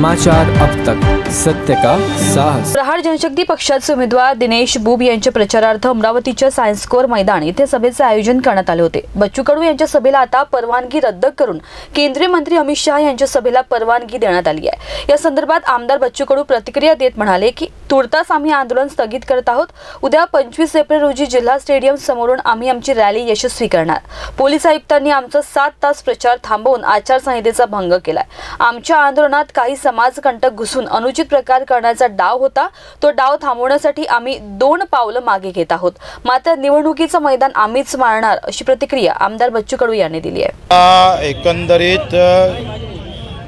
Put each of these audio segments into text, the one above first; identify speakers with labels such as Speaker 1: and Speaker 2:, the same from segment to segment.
Speaker 1: समाचार अब तक, सत्य का साहस।
Speaker 2: प्रहार जनशक्ती पक्षाचे उमेदवार दिनेश बुब यांच्या प्रचारार्थ अमरावतीच्या सायन्स कोर मैदान येथे सभेचे आयोजन करण्यात आले होते। बच्चू कडू यांच्या सभेला आता परवानगी रद्द करून केंद्रीय मंत्री अमित शहा यांच्या सभेला परवानगी देण्यात आली आहे। या संदर्भात आमदार बच्चू कडू प्रतिक्रिया देत म्हणाले की तुर्तास आम्ही आंदोलन स्थगित करत आहोत। उद्या 25 एप्रिल रोजी जिल्हा स्टेडियम समोरून आम्ही आमची रॅली यशस्वी करणार। पोलीस आयुक्तांनी आमचा 7 तास प्रचार थांबवून आचारसंहितेचा भंग केलाय। आमच्या आंदोलनात काही समाजकंटक घुसून अनुचित प्रकार करण्याचा डाव होता। तो डाव थांबवण्यासाठी आम्ही 2 पावलं मागे घेत आहोत। मात्र निवडणुकीचं मैदान आम्हीच मारणार अशी प्रतिक्रिया आमदार बच्चू कडू यांनी दिली आहे।
Speaker 3: एकंदरीत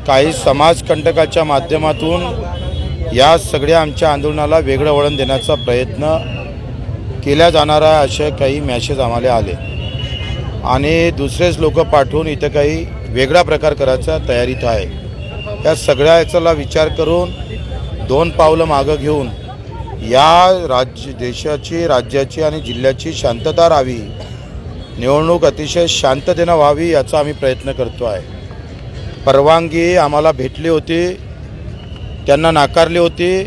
Speaker 3: काही समाजकंटकाच्या माध्यमातून या सगळ्या आमच्या आंदोलनाला वेगळं वळण देण्याचा प्रयत्न केला जाणार आहे असे काही मेसेज आम्हाला आले आणि दुसरेच लोक पाठवून इथं काही वेगळा प्रकार करायचा तयारीत आहे। या सगळ्याचा विचार करून 2 पावलं मागं घेऊन या देशाची, राज्याची आणि जिल्ह्याची शांतता राहावी, निवडणूक अतिशय शांततेने व्हावी याचा आम्ही प्रयत्न करतो आहे। परवानगी आम्हाला भेटली होती, त्यांना नाकारली होती,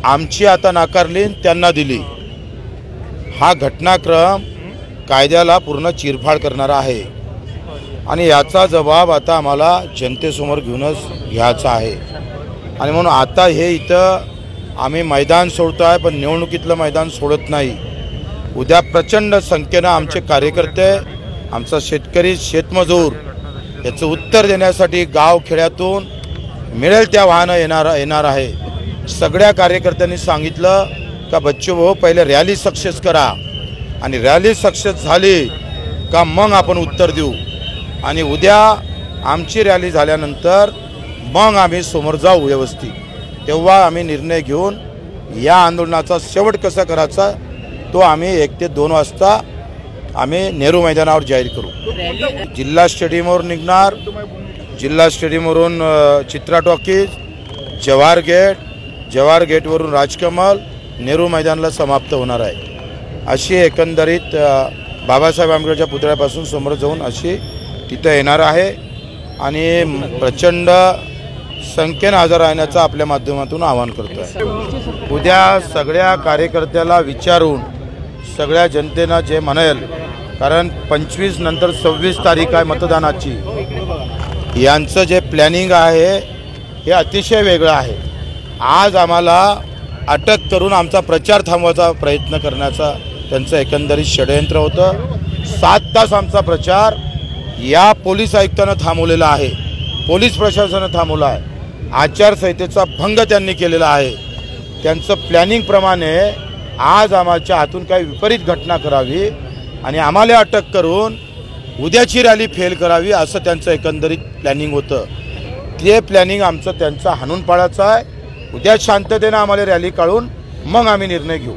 Speaker 3: आमची आता नाकारली, त्यांना दिली। हा घटनाक्रम कायद्याला पूर्ण चिरफाड करणारा आहे आणि याचा जबाब आता आम्हाला जनतेसमोर घेऊनच घ्यायचा आहे। आणि म्हणून आता हे इथं आम्ही मैदान सोडतो आहे, पण निवडणुकीतलं मैदान सोडत नाही। उद्या प्रचंड संख्येनं आमचे कार्यकर्ते, आमचा शेतकरी, शेतमजूर याचं उत्तर देण्यासाठी गाव खेड्यातून मिळेल त्या वाहनं येणार आहे। सगळ्या कार्यकर्त्यांनी सांगितलं का बच्चू भाऊ पहिले रॅली सक्सेस करा आणि रॅली सक्सेस झाली का मग आपण उत्तर देऊ आणि उद्या आमची रॅली झाल्यानंतर मग आम्ही समोर जाऊ व्यवस्थित, तेव्हा आम्ही निर्णय घेऊन या आंदोलनाचा शेवट कसा करायचा तो आम्ही 1 ते 2 वाजता आम्ही नेहरू मैदानावर जाहीर करू। जिल्हा स्टेडियमवर निघणार, जिल्हा स्टेडियमवरून चित्रा टॉकीज, जवाहर गेटवरून राजकमल, नेहरू मैदानाला समाप्त होणार आहे। अशी एकंदरीत बाबासाहेब आंबेडकरच्या पुतळ्यापासून समोर जाऊन अशी तिथं येणार आहे आणि प्रचंड संख्येने हजर राहण्याचं आपल्या माध्यमातून आवाहन करतो आहे। उद्या सगळ्या कार्यकर्त्याला विचारून सगळ्या जनतेनं जे म्हणेल, कारण 25 नंतर 26 तारीख आहे मतदानाची, यांचं जे प्लॅनिंग आहे हे अतिशय वेगळं आहे। आज आम्हाला अटक करून आमचा प्रचार थांबवायचा प्रयत्न करण्याचा त्यांचं एकंदरीत षडयंत्र होतं। 7 तास आमचा प्रचार या पोलीस आयुक्तांना थांबवलेला आहे, पोलीस प्रशासनानं थांबवला आहे, आचारसंहितेचा भंग त्यांनी केलेला आहे। त्यांचं प्लॅनिंगप्रमाणे आज आमच्या हातून काही विपरीत घटना करावी आणि आम्हाला अटक करून उद्याची रॅली फेल करावी असं त्यांचं एकंदरीत प्लॅनिंग होतं। ते प्लॅनिंग आमचं त्यांचं हाणून पाडायचं आहे। उद्या शांततेने आम्हाला रॅली काढून मग आम्ही निर्णय घेऊ।